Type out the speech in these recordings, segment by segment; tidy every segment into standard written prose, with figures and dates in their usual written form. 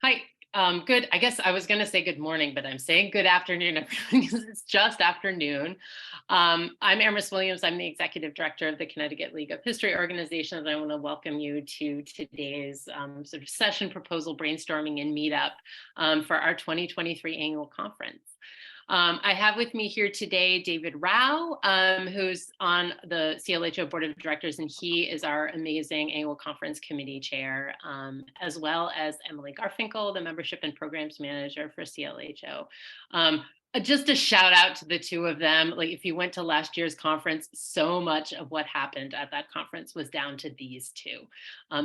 Hi. Good. I guess I was going to say good morning, but I'm saying good afternoon, everyone, because it's just afternoon. I'm Emerson Williams. I'm the executive director of the Connecticut League of History Organizations. I want to welcome you to today's sort of session proposal brainstorming and meetup for our 2023 annual conference. I have with me here today David Rao, who's on the CLHO Board of Directors, and he is our amazing annual conference committee chair, as well as Emily Garfinkel, the membership and programs manager for CLHO. Just a shout out to the two of them. Like, if you went to last year's conference, so much of what happened at that conference was down to these two.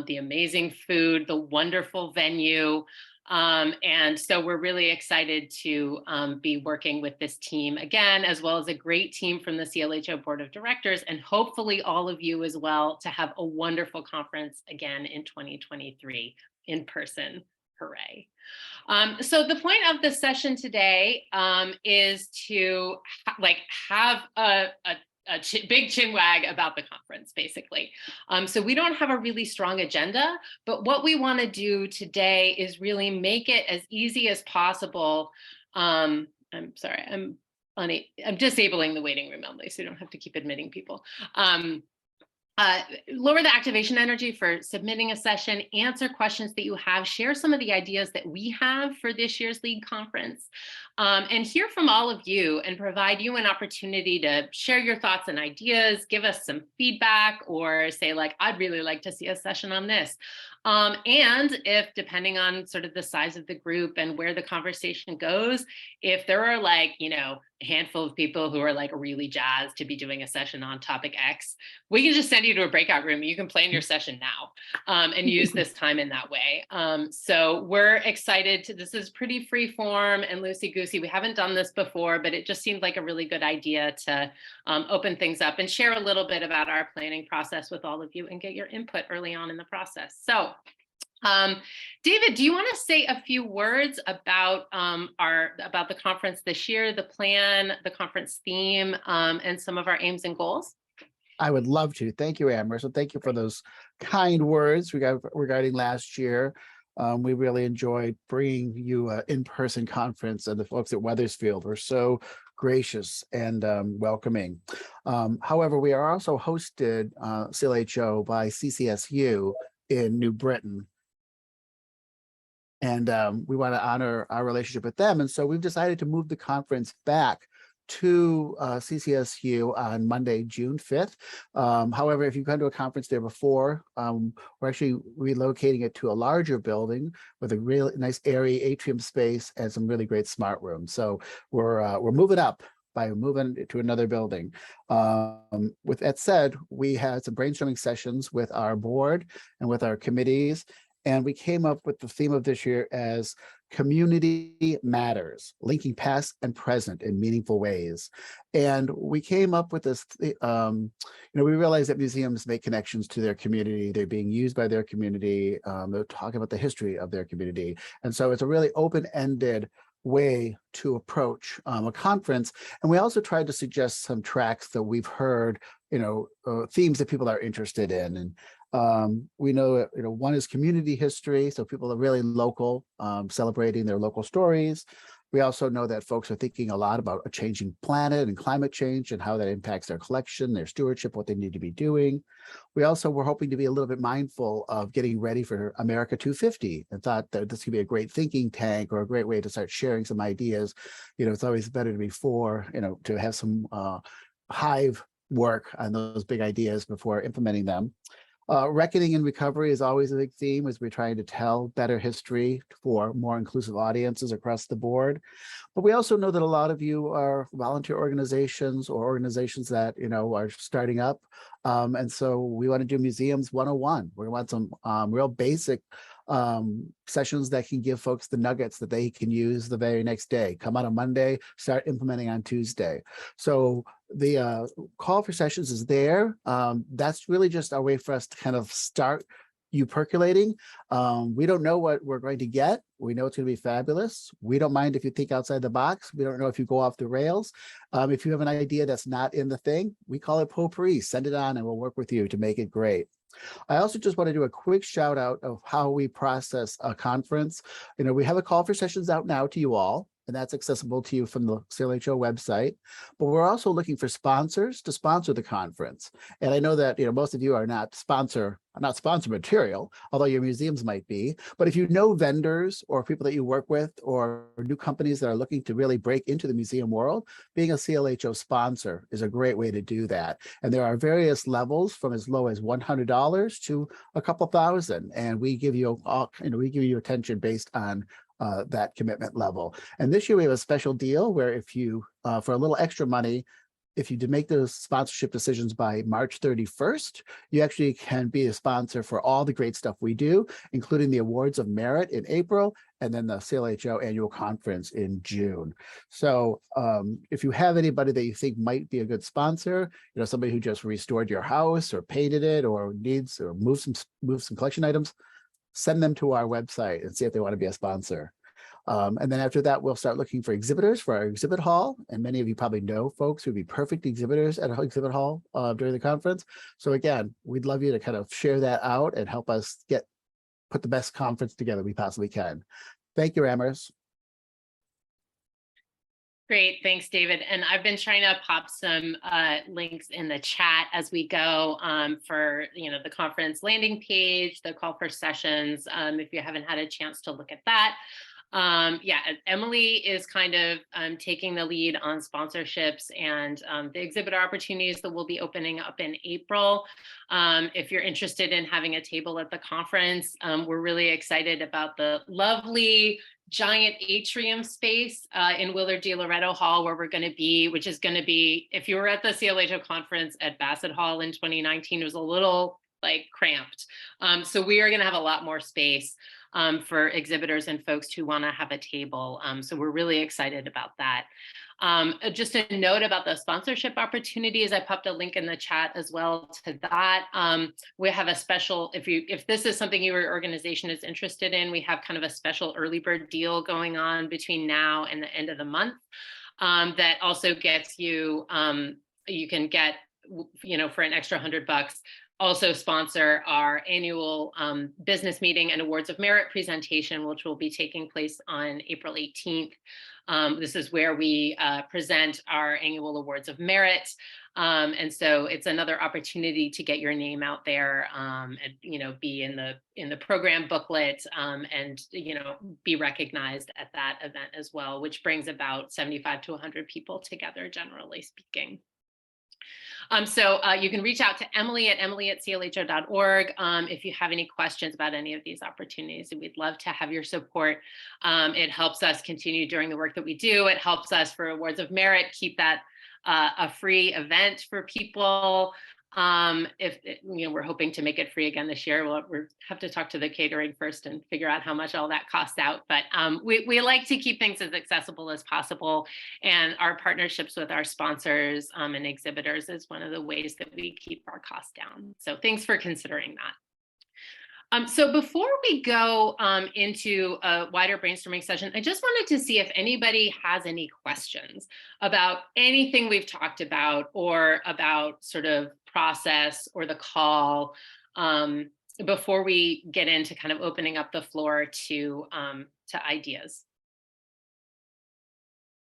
The amazing food, the wonderful venue, and so we're really excited to be working with this team again, as well as a great team from the CLHO Board of Directors, and hopefully all of you as well, to have a wonderful conference again in 2023 in person. Hooray. So the point of this session today is to have a big chin wag about the conference, basically. So we don't have a really strong agenda, but what we want to do today is really make it as easy as possible. I'm sorry, I'm disabling the waiting room only, so you don't have to keep admitting people. Lower the activation energy for submitting a session, answer questions that you have, share some of the ideas that we have for this year's league conference, and hear from all of you and provide you an opportunity to share your thoughts and ideas, give us some feedback, or say, like, I'd really like to see a session on this. And if, depending on sort of the size of the group and where the conversation goes, if there are, like, a handful of people who are like really jazzed to be doing a session on topic X, we can just send you to a breakout room. You can plan your session now and use this time in that way. So we're excited this is pretty free form and loosey-goosey. We haven't done this before, but it just seemed like a really good idea to open things up and share a little bit about our planning process with all of you and get your input early on in the process. So David, do you want to say a few words about about the conference this year, the plan, the conference theme, and some of our aims and goals? I would love to. Thank you, Amber. So thank you for those kind words regarding last year. We really enjoyed bringing you an in-person conference, and the folks at Wethersfield were so gracious and welcoming. However, we are also hosted CLHO by CCSU in New Britain. And we want to honor our relationship with them. And so we've decided to move the conference back to CCSU on Monday, June 5th. However, if you've gone to a conference there before, we're actually relocating it to a larger building with a really nice airy atrium space and some really great smart rooms. So we're moving up by moving to another building. With that said, we had some brainstorming sessions with our board and with our committees. And we came up with the theme of this year as Community Matters, linking past and present in meaningful ways. And we came up with this, we realize that museums make connections to their community. They're being used by their community. They're talking about the history of their community. And so it's a really open-ended way to approach a conference. And we also tried to suggest some tracks that we've heard, themes that people are interested in. And we know, one is community history. So people are really local, celebrating their local stories. We also know that folks are thinking a lot about a changing planet and climate change and how that impacts their collection, their stewardship, what they need to be doing. We also were hoping to be a little bit mindful of getting ready for America 250 and thought that this could be a great thinking tank or a great way to start sharing some ideas. It's always better to to have some hive work on those big ideas before implementing them. Reckoning and recovery is always a big theme as we're trying to tell better history for more inclusive audiences across the board. But we also know that a lot of you are volunteer organizations or organizations that, are starting up. And so we want to do Museums 101. We want some real basic sessions that can give folks the nuggets that they can use the very next day. Come on a Monday, start implementing on Tuesday. So the call for sessions is there. That's really just our way for us to kind of start you percolating. We don't know what we're going to get. We know it's going to be fabulous. We don't mind if you think outside the box. We don't know if you go off the rails. If you have an idea that's not in the thing, we call it potpourri. Send it on and we'll work with you to make it great. I also just want to do a quick shout out of how we process a conference. We have a call for sessions out now to you all, and that's accessible to you from the CLHO website. But we're also looking for sponsors to sponsor the conference. And I know that most of you are not sponsor material, although your museums might be. But if you know vendors or people that you work with or new companies that are looking to really break into the museum world, being a CLHO sponsor is a great way to do that. And there are various levels from as low as $100 to a couple thousand. And we give you attention based on that commitment level. And this year we have a special deal where if you, for a little extra money, if you make those sponsorship decisions by March 31st, you actually can be a sponsor for all the great stuff we do, including the Awards of Merit in April, and then the CLHO annual conference in June. So if you have anybody that you think might be a good sponsor, somebody who just restored your house or painted it or needs or move some collection items, send them to our website and see if they want to be a sponsor. And then after that, we'll start looking for exhibitors for our exhibit hall. And many of you probably know folks who'd be perfect exhibitors at our exhibit hall during the conference. So again, we'd love you to kind of share that out and help us put the best conference together we possibly can. Thank you, Amherst. Great, thanks, David. And I've been trying to pop some links in the chat as we go for the conference landing page, the call for sessions, if you haven't had a chance to look at that. Yeah, Emily is kind of taking the lead on sponsorships and the exhibitor opportunities that will be opening up in April. If you're interested in having a table at the conference, we're really excited about the lovely giant atrium space in Willard D. Loretto Hall where we're going to be, which is going to be, if you were at the CLHO conference at Bassett Hall in 2019, it was a little cramped. So we are going to have a lot more space for exhibitors and folks who want to have a table. So we're really excited about that. Just a note about the sponsorship opportunities, I popped a link in the chat as well to that. We have a special, if this is something your organization is interested in, we have kind of a special early bird deal going on between now and the end of the month that also gets you, you can get, for an extra $100, also sponsor our annual business meeting and Awards of Merit presentation, which will be taking place on April 18th. This is where we present our annual Awards of Merit. And so it's another opportunity to get your name out there and, be in the program booklet and, be recognized at that event as well, which brings about 75 to 100 people together, generally speaking. So you can reach out to Emily at clho.org if you have any questions about any of these opportunities. And we'd love to have your support. It helps us continue doing the work that we do. It helps us for Awards of Merit, keep that a free event for people. If we're hoping to make it free again this year, we'll have to talk to the catering first and figure out how much all that costs out. But we like to keep things as accessible as possible, and our partnerships with our sponsors and exhibitors is one of the ways that we keep our costs down. So thanks for considering that. So before we go into a wider brainstorming session, I just wanted to see if anybody has any questions about anything we've talked about or about sort of process or the call before we get into kind of opening up the floor to ideas.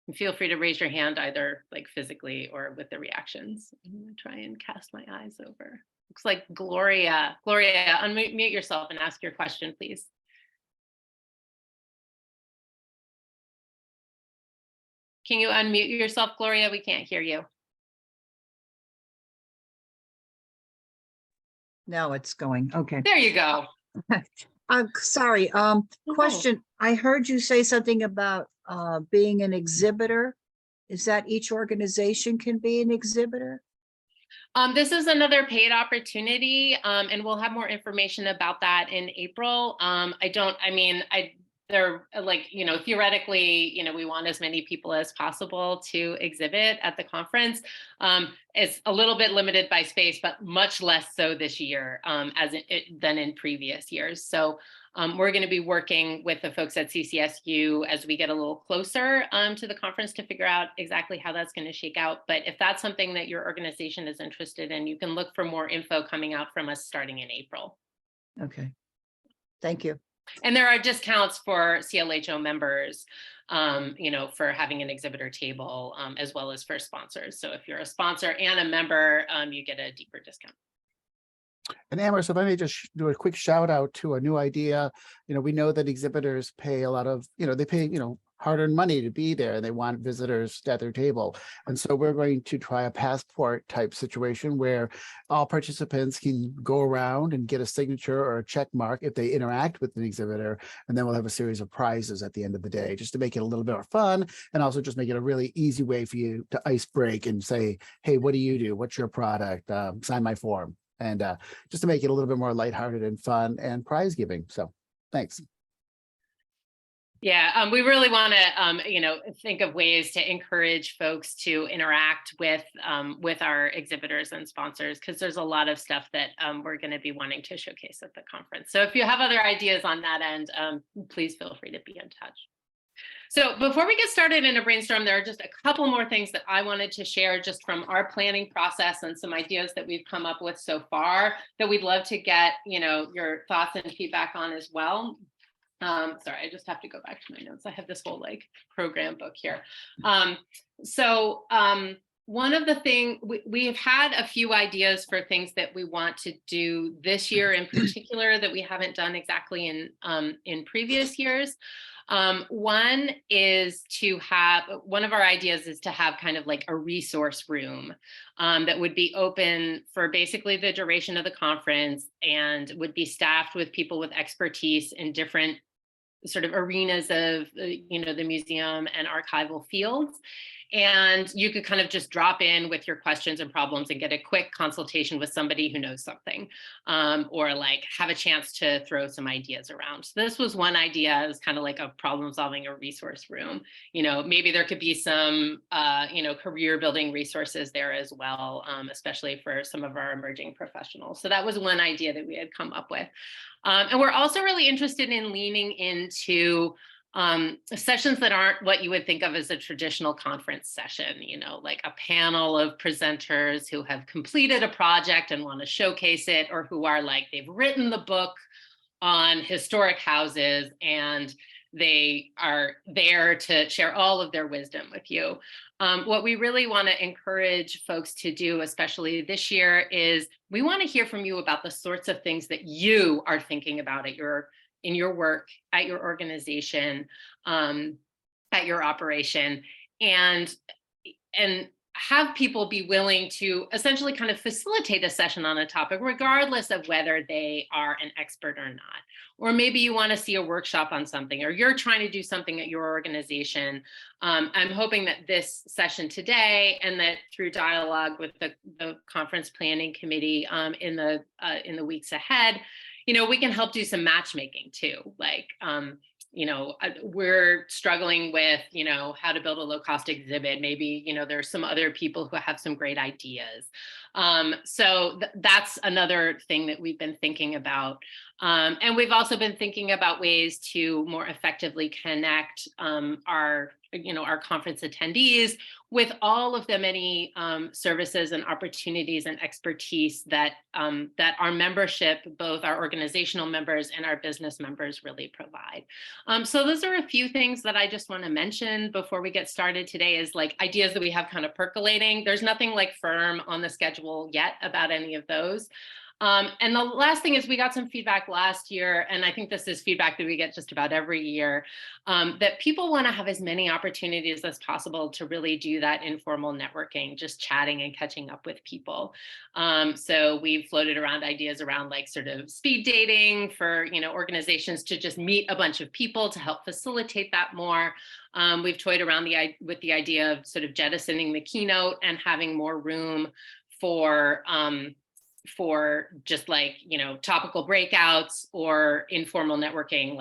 And feel free to raise your hand either physically or with the reactions. I'm going to try and cast my eyes over. Looks like Gloria. Gloria, unmute yourself and ask your question, please. Can you unmute yourself, Gloria? We can't hear you. Now it's going. Okay. There you go. I'm sorry. Question. I heard you say something about being an exhibitor. Is that each organization can be an exhibitor? This is another paid opportunity, and we'll have more information about that in April. Theoretically, we want as many people as possible to exhibit at the conference. It's a little bit limited by space, but much less so this year than in previous years. So We're going to be working with the folks at CCSU as we get a little closer to the conference to figure out exactly how that's going to shake out. But if that's something that your organization is interested in, you can look for more info coming out from us starting in April. Okay. Thank you. And there are discounts for CLHO members, for having an exhibitor table, as well as for sponsors. So if you're a sponsor and a member, you get a deeper discount. And Amherst, if I may just do a quick shout out to a new idea. We know that exhibitors pay a lot of, they pay, hard-earned money to be there, and they want visitors at their table. And so we're going to try a passport type situation where all participants can go around and get a signature or a check mark if they interact with an exhibitor. And then we'll have a series of prizes at the end of the day, just to make it a little bit more fun, and also just make it a really easy way for you to ice break and say, hey, what do you do? What's your product? Sign my form. And just to make it a little bit more lighthearted and fun and prize giving. So thanks. Yeah, we really want to, think of ways to encourage folks to interact with our exhibitors and sponsors, because there's a lot of stuff that we're going to be wanting to showcase at the conference. So if you have other ideas on that end, please feel free to be in touch. So before we get started in a brainstorm, there are just a couple more things that I wanted to share just from our planning process and some ideas that we've come up with so far that we'd love to get, your thoughts and feedback on as well. Sorry, I just have to go back to my notes. I have this whole program book here. One of the things we've had a few ideas for things that we want to do this year in particular that we haven't done exactly in previous years. One of our ideas is to have kind of like a resource room that would be open for basically the duration of the conference and would be staffed with people with expertise in different sort of arenas of, the museum and archival fields. And you could kind of just drop in with your questions and problems and get a quick consultation with somebody who knows something, or have a chance to throw some ideas around. So this was one idea, is kind of like a problem solving a resource room. Maybe there could be some, career building resources there as well, especially for some of our emerging professionals. So that was one idea that we had come up with. And we're also really interested in leaning into sessions that aren't what you would think of as a traditional conference session, like a panel of presenters who have completed a project and want to showcase it, or who are they've written the book on historic houses and they are there to share all of their wisdom with you. What we really want to encourage folks to do, especially this year, is we want to hear from you about the sorts of things that you are thinking about in your work, at your organization, at your operation, and have people be willing to essentially kind of facilitate a session on a topic, regardless of whether they are an expert or not. Or maybe you want to see a workshop on something, or you're trying to do something at your organization. I'm hoping that this session today, and that through dialogue with the conference planning committee in the weeks ahead, we can help do some matchmaking too. We're struggling with, how to build a low-cost exhibit. Maybe, there's some other people who have some great ideas. So that's another thing that we've been thinking about. And we've also been thinking about ways to more effectively connect our conference attendees with all of the many services and opportunities and expertise that our membership, both our organizational members and our business members, really provide. So those are a few things that I just want to mention before we get started today, is ideas that we have kind of percolating. There's nothing firm on the schedule yet about any of those. And the last thing is, we got some feedback last year, and I think this is feedback that we get just about every year, that people want to have as many opportunities as possible to really do that informal networking, just chatting and catching up with people. So we've floated around ideas around sort of speed dating for, organizations to just meet a bunch of people to help facilitate that more. We've toyed around with the idea of sort of jettisoning the keynote and having more room for just topical breakouts or informal networking,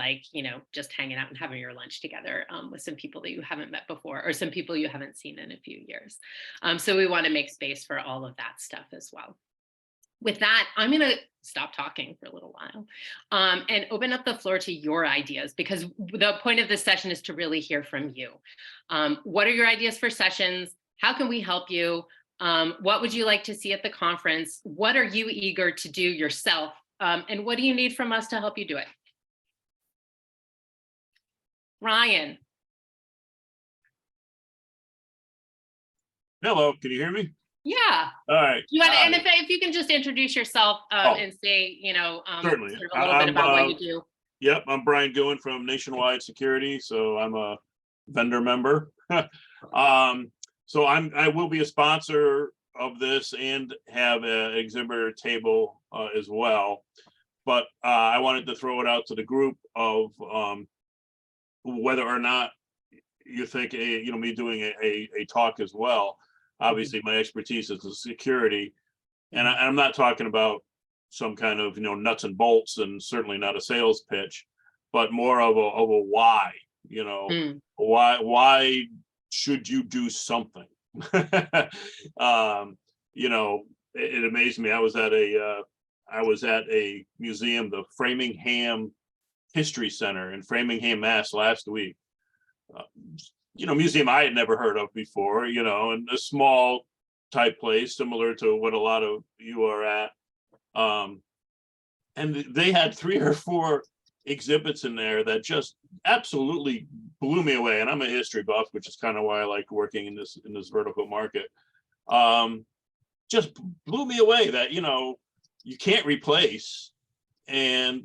just hanging out and having your lunch together with some people that you haven't met before, or some people you haven't seen in a few years. So we want to make space for all of that stuff as well. With that, I'm going to stop talking for a little while, and open up the floor to your ideas, because the point of this session is to really hear from you. What are your ideas for sessions? How can we help you? What would you like to see at the conference? What are you eager to do yourself? And what do you need from us to help you do it? Ryan. Hello, can you hear me? Yeah. All right. You want, and Hi. if you can just introduce yourself and say, Certainly. sort of a little bit about what you do. Yep, I'm Brian Goen from Nationwide Security, so I'm a vendor member. So I will be a sponsor of this and have an exhibitor table as well. But I wanted to throw it out to the group of whether or not you think me doing a talk as well. Obviously, my expertise is the security, and I'm not talking about some kind of nuts and bolts, and certainly not a sales pitch, but more of a why. Why should you do something? It amazed me. I was at a museum, the Framingham History Center in Framingham, Mass. Last week. Museum I had never heard of before, and a small type place similar to what a lot of you are at. And they had 3 or 4 exhibits in there that just absolutely blew me away. And I'm a history buff, which is kind of why I like working in this vertical market. Just blew me away that, you can't replace, and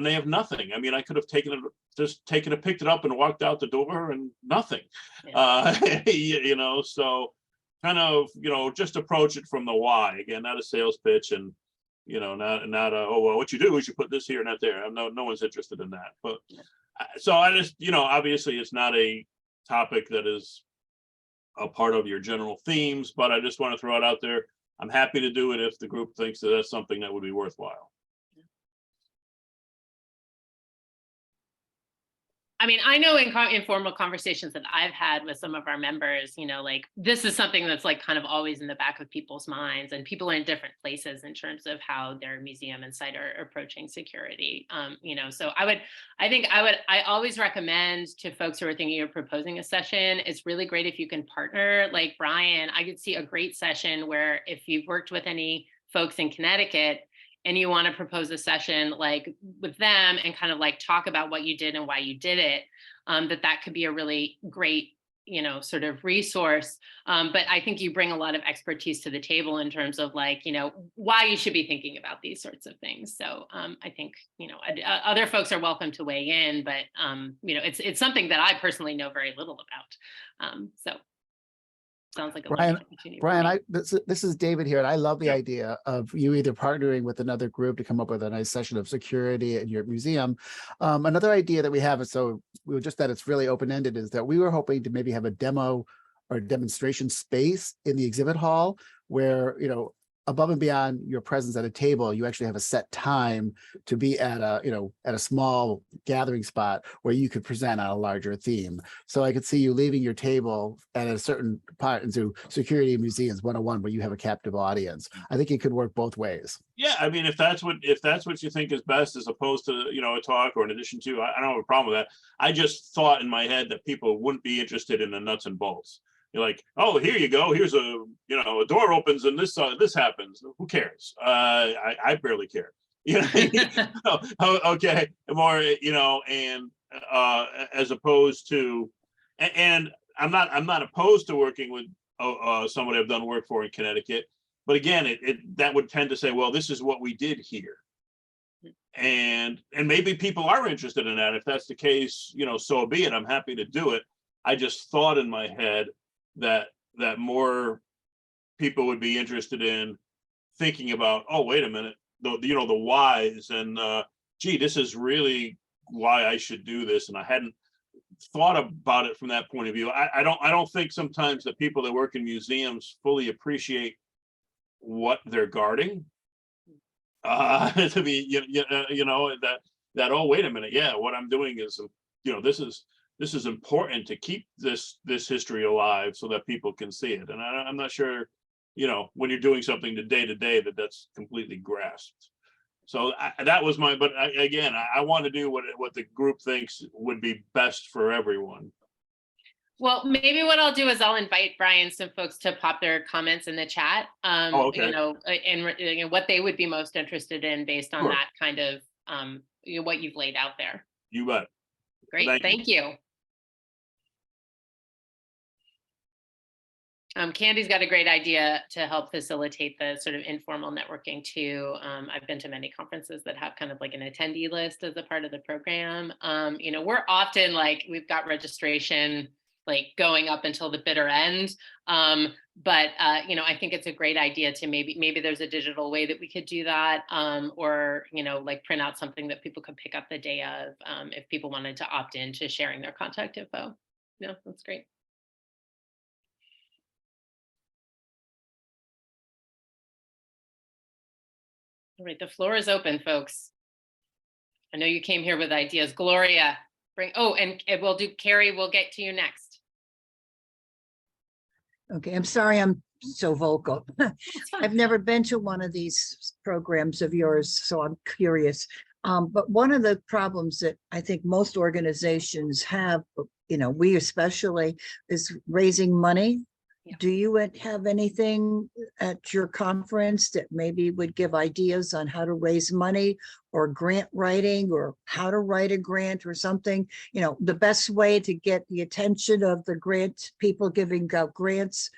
they have nothing. I mean, I could have picked it up and walked out the door and nothing. Yeah. So kind of, just approach it from the why. Again, not a sales pitch, and not oh well, what you do is you put this here, not there. No one's interested in that. But so I just, obviously it's not a topic that is a part of your general themes, but I just want to throw it out there. I'm happy to do it if the group thinks that that's something that would be worthwhile. I mean, I know in informal conversations that I've had with some of our members, like this is something that's like kind of always in the back of people's minds, and people are in different places in terms of how their museum and site are approaching security. So I always recommend to folks who are thinking of proposing a session, it's really great if you can partner. Like Brian, I could see a great session where if you've worked with any folks in Connecticut, and you want to propose a session like with them and kind of like talk about what you did and why you did it, that could be a really great, sort of resource. But I think you bring a lot of expertise to the table in terms of like, why you should be thinking about these sorts of things. So I think, other folks are welcome to weigh in, but, it's something that I personally know very little about. So sounds like a Brian, this is David here, and I love the idea of you either partnering with another group to come up with a nice session of security in your museum. Another idea that we have, so we were just that it's really open-ended, is that we were hoping to maybe have a demo or demonstration space in the exhibit hall where, above and beyond your presence at a table, you actually have a set time to be at a small gathering spot where you could present on a larger theme. So I could see you leaving your table at a certain part into Security Museums 101, where you have a captive audience. I think it could work both ways. Yeah, I mean, if that's what you think is best, as opposed to a talk or in addition to, I don't have a problem with that. I just thought in my head that people wouldn't be interested in the nuts and bolts. You're like, oh, here you go. Here's a door opens and this happens. Who cares? I barely care. Okay, more, and as opposed to, and I'm not opposed to working with somebody I've done work for in Connecticut, but again, that would tend to say, well, this is what we did here, and maybe people are interested in that. If that's the case, so be it. I'm happy to do it. I just thought in my head that more people would be interested in thinking about, oh, wait a minute, the whys, and gee, this is really why I should do this, and I hadn't thought about it from that point of view. I don't think sometimes that people that work in museums fully appreciate what they're guarding. To be that oh, wait a minute, yeah, what I'm doing is this is important to keep this history alive so that people can see it. And I'm not sure, when you're doing something day to day, that's completely grasped. So that was my, but again, I want to do what the group thinks would be best for everyone. Well, maybe what I'll do is I'll invite Brian, some folks to pop their comments in the chat. Oh, okay. You know, and what they would be most interested in based on Sure. that kind of you know, what you've laid out there. You bet. Great, Thank you. thank you. Candy's got a great idea to help facilitate the sort of informal networking too. I've been to many conferences that have kind of like an attendee list as a part of the program. You know, we're often like, we've got registration like going up until the bitter end. But you know, I think it's a great idea to maybe there's a digital way that we could do that, or, you know, like print out something that people could pick up the day of, if people wanted to opt in to sharing their contact info. No, that's great. All right, the floor is open, folks. I know you came here with ideas. Gloria, and we'll do, Carrie, we'll get to you next. Okay, I'm sorry I'm so vocal. I've never been to one of these programs of yours, so I'm curious. But one of the problems that I think most organizations have, you know, we especially, is raising money. Yeah. Do you have anything at your conference that maybe would give ideas on how to raise money or grant writing or how to write a grant or something? You know, the best way to get the attention of the grant people giving out grants,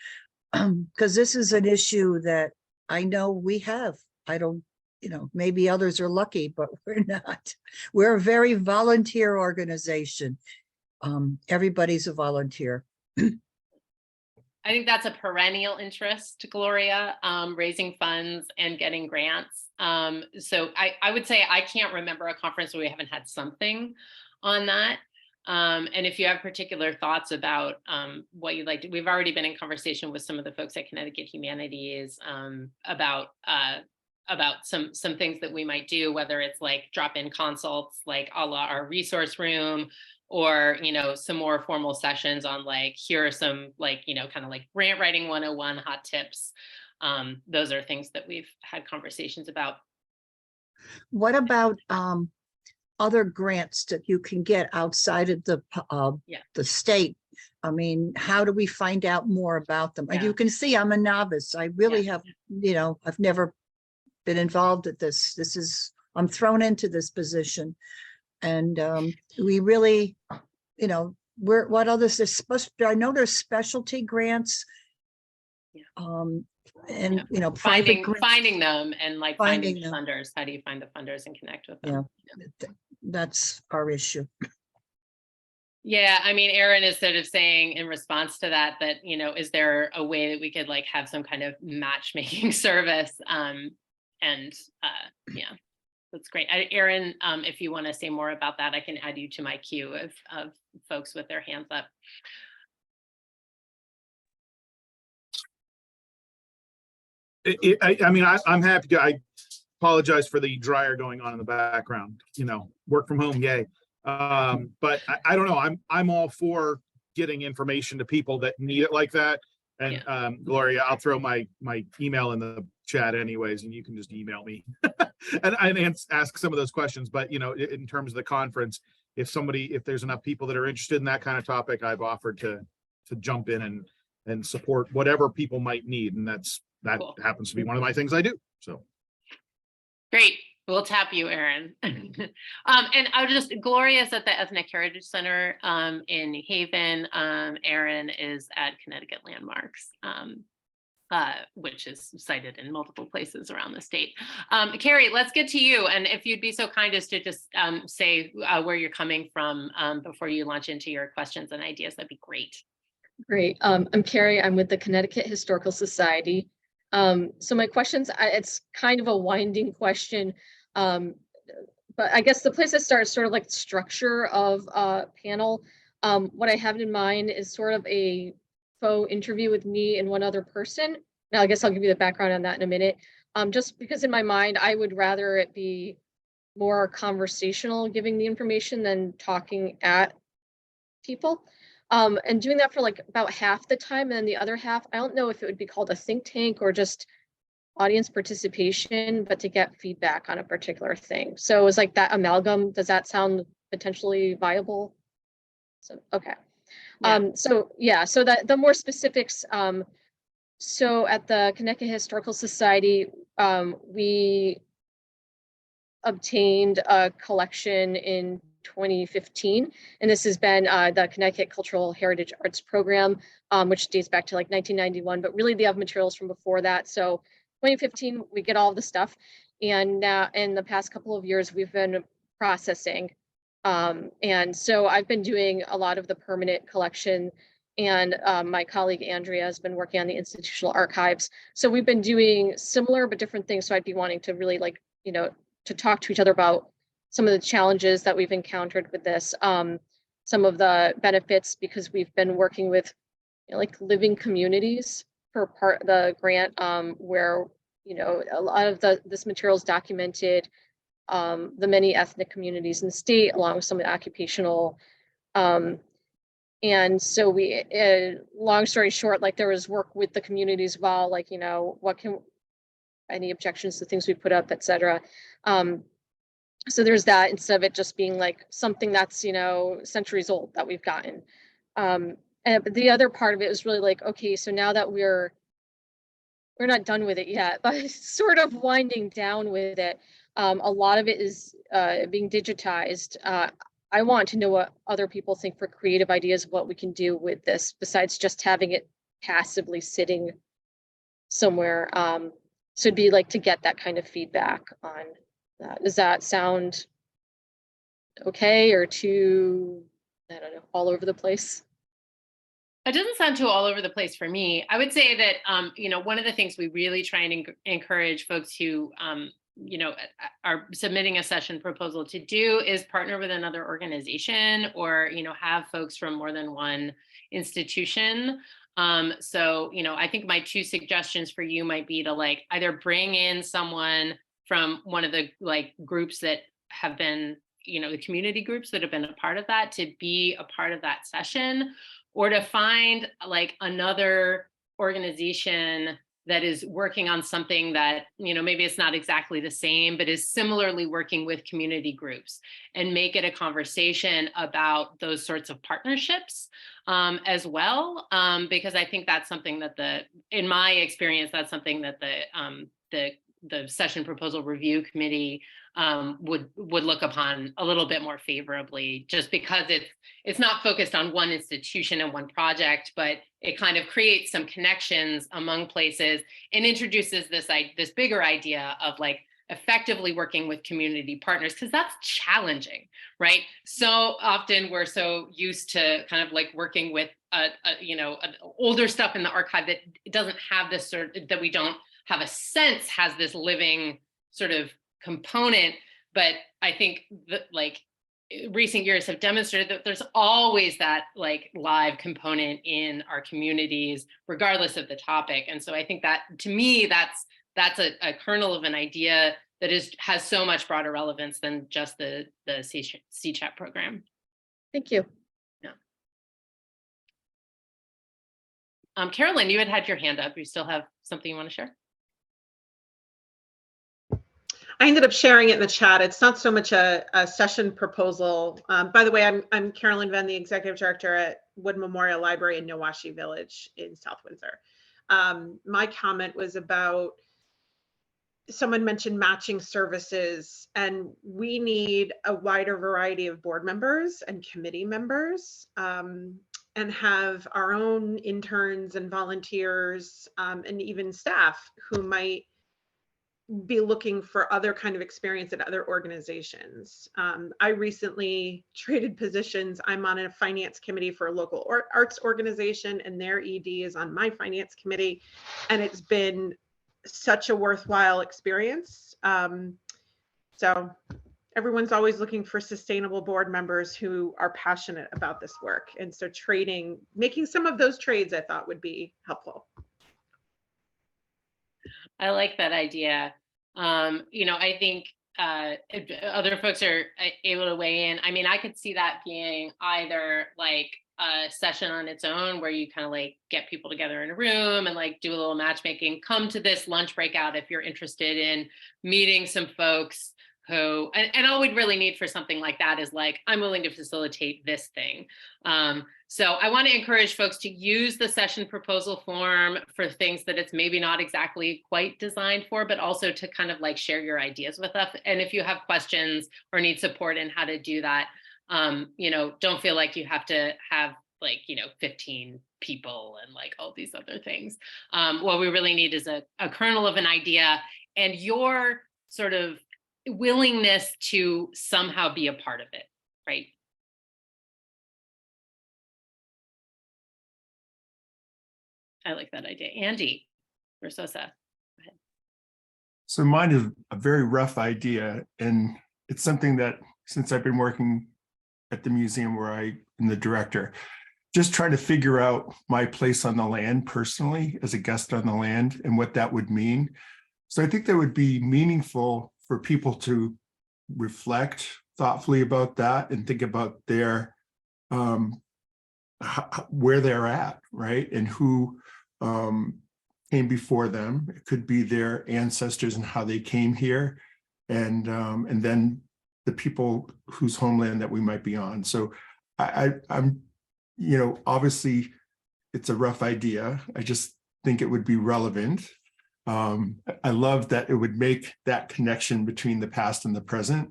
because this is an issue that I know we have. I don't, you know, maybe others are lucky, but we're not. We're a very volunteer organization. Everybody's a volunteer. I think that's a perennial interest, Gloria, raising funds and getting grants. So I would say I can't remember a conference where we haven't had something on that. And if you have particular thoughts about what you'd like to, we've already been in conversation with some of the folks at Connecticut Humanities about some things that we might do, whether it's like drop-in consults, like a la our resource room, or, you know, some more formal sessions on like, here are some like, you know, kind of like grant writing 101 hot tips. Those are things that we've had conversations about. What about other grants that you can get outside of the state? I mean, how do we find out more about them? Yeah. You can see I'm a novice. I really have, you know, I've never been involved at this. I'm thrown into this position. And we really, you know, what others, I know there's specialty grants. Yeah. And, you know, finding them and like finding them. funders. How do you find the funders and connect with them? Yeah. That's our issue. Yeah, I mean, Erin is sort of saying in response to that, you know, is there a way that we could like have some kind of matchmaking service? Yeah, that's great. Erin, if you want to say more about that, I can add you to my queue of folks with their hands up. I mean, I'm happy to. I apologize for the dryer going on in the background. You know, work from home, yay. But I don't know. I'm all for getting information to people that need it like that. And Yeah. Gloria, I'll throw my email in the chat anyways, and you can just email me and ask some of those questions. But you know, in terms of the conference, if there's enough people that are interested in that kind of topic, I've offered to jump in and support whatever people might need, and that cool. Happens to be one of my things I do. So great. We'll tap you, Erin. And I'll just, Gloria's at the Ethnic Heritage Center in New Haven. Erin is at Connecticut Landmarks, which is cited in multiple places around the state. Carrie, let's get to you. And if you'd be so kind as to just say where you're coming from before you launch into your questions and ideas, that'd be great. Great. I'm Carrie. I'm with the Connecticut Historical Society. So my questions, it's kind of a winding question, but I guess the place I start is sort of like the structure of a panel. What I have in mind is sort of a faux interview with me and one other person. Now, I guess I'll give you the background on that in a minute. Just because in my mind, I would rather it be more conversational, giving the information than talking at people. And doing that for like about half the time, and then the other half, I don't know if it would be called a think tank or just audience participation, but to get feedback on a particular thing. So it was like that amalgam. Does that sound potentially viable? So, okay. Yeah. So that the more specifics, so at the Connecticut Historical Society, we obtained a collection in 2015, and this has been the Connecticut Cultural Heritage Arts Program, which dates back to like 1991, but really they have materials from before that. So 2015, we get all the stuff, and now in the past couple of years, we've been processing. And so I've been doing a lot of the permanent collection, and my colleague Andrea has been working on the institutional archives. So we've been doing similar but different things. So I'd be wanting to really like, to talk to each other about some of the challenges that we've encountered with this, some of the benefits, because we've been working with like living communities for part of the grant, where a lot of this material is documented, the many ethnic communities in the state, along with some of the occupational. And so we, long story short, like there was work with the communities while like, any objections to things we put up, et cetera. So there's that, instead of it just being like something that's, centuries old that we've gotten. But the other part of it is really like, okay, so now that we're not done with it yet, but sort of winding down with it. A lot of it is being digitized. I want to know what other people think for creative ideas of what we can do with this, besides just having it passively sitting somewhere. So it'd be like to get that kind of feedback on that. Does that sound okay, or too, I don't know, all over the place? It doesn't sound too all over the place for me. I would say that, one of the things we really try and encourage folks who, are submitting a session proposal to do is partner with another organization, or, have folks from more than one institution. So, I think my two suggestions for you might be to like either bring in someone from one of the like groups that have been, the community groups that have been a part of that, to be a part of that session, or to find like another organization that is working on something that, maybe it's not exactly the same, but is similarly working with community groups, and make it a conversation about those sorts of partnerships as well. Because I think that's something that in my experience, that's something that the session proposal review committee would look upon a little bit more favorably, just because it's not focused on one institution and one project, but it kind of creates some connections among places and introduces this bigger idea of like effectively working with community partners, because that's challenging, right? So often we're so used to kind of like working with an older stuff in the archive that doesn't have this that we don't have a sense has this living sort of component. But I think that like recent years have demonstrated that there's always that like live component in our communities, regardless of the topic. And so I think that, to me, that's a kernel of an idea that has so much broader relevance than just the CCHAP program. Thank you. Yeah. Carolyn, you had your hand up. You still have something you want to share? I ended up sharing it in the chat. It's not so much a session proposal. By the way, I'm Carolyn Venn, the Executive Director at Wood Memorial Library in Nowashi Village in South Windsor. My comment was about, someone mentioned matching services, and we need a wider variety of board members and committee members, and have our own interns and volunteers, and even staff who might be looking for other kind of experience at other organizations. I recently traded positions. I'm on a finance committee for a local arts organization, and their ED is on my finance committee. And it's been such a worthwhile experience. So everyone's always looking for sustainable board members who are passionate about this work. And so making some of those trades, I thought would be helpful. I like that idea. I think if other folks are able to weigh in. I mean, I could see that being either like a session on its own where you kind of like get people together in a room and like do a little matchmaking. Come to this lunch breakout if you're interested in meeting some folks who, and all we'd really need for something like that is like, I'm willing to facilitate this thing. So I want to encourage folks to use the session proposal form for things that it's maybe not exactly quite designed for, but also to kind of like share your ideas with us. And if you have questions or need support in how to do that, you know, don't feel like you have to have like, you know, 15 people and like all these other things. What we really need is a kernel of an idea and your sort of willingness to somehow be a part of it, right? I like that idea. Andy Versosa. So mine is a very rough idea, and it's something that since I've been working at the museum where I'm the director, just trying to figure out my place on the land personally as a guest on the land and what that would mean. So I think that would be meaningful for people to reflect thoughtfully about that and think about their where they're at, right? And who came before them. It could be their ancestors and how they came here, and then the people whose homeland that we might be on. So I'm, you know, obviously it's a rough idea. I just think it would be relevant. I love that it would make that connection between the past and the present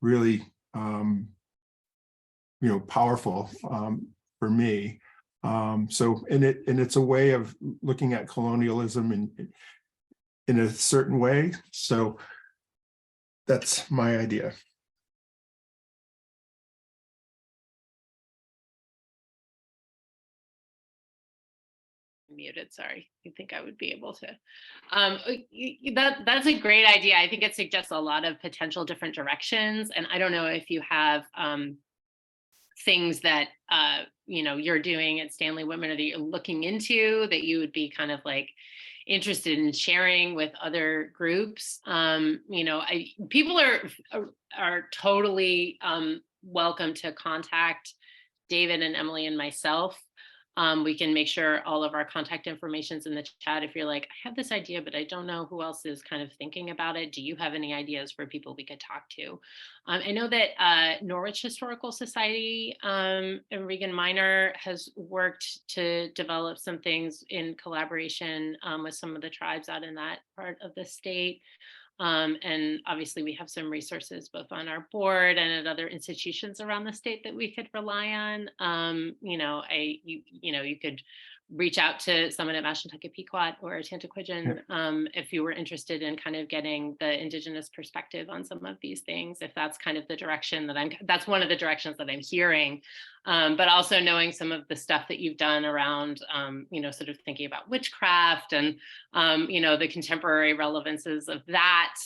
really, you know, powerful for me. So, and it's a way of looking at colonialism in a certain way. So that's my idea. Muted, sorry. You think I would be able to? That's a great idea. I think it suggests a lot of potential different directions. And I don't know if you have things that you know, you're doing at Stanley Whitman or that you're looking into that you would be kind of like interested in sharing with other groups. You know, people are totally welcome to contact David and Emily and myself. We can make sure all of our contact information is in the chat. If you're like, I have this idea, but I don't know who else is kind of thinking about it. Do you have any ideas for people we could talk to? I know that Norwich Historical Society and Regan Minor has worked to develop some things in collaboration with some of the tribes out in that part of the state. And obviously we have some resources both on our board and at other institutions around the state that we could rely on. You know, you could reach out to someone at Mashantucket Pequot or Tantaquidgeon if you were interested in kind of getting the Indigenous perspective on some of these things, if that's kind of the direction that that's one of the directions that I'm hearing. But also knowing some of the stuff that you've done around, you know, sort of thinking about witchcraft and, you know, the contemporary relevances of that,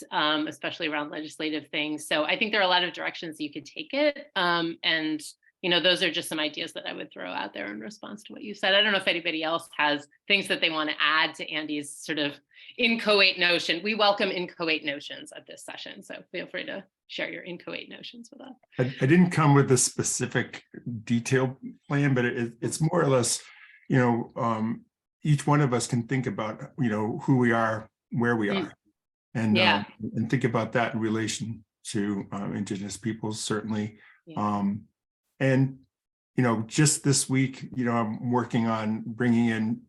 especially around legislative things. So I think there are a lot of directions you could take it. And you know, those are just some ideas that I would throw out there in response to what you said. I don't know if anybody else has things that they want to add to Andy's sort of inchoate notion. We welcome inchoate notions at this session, so feel free to share your inchoate notions with us. I didn't come with a specific detailed plan, but it's more or less, you know, each one of us can think about, you know, who we are, where we are, and think about that in relation to Indigenous peoples, certainly. Yeah. And, you know, just this week, you know, I'm working on bringing in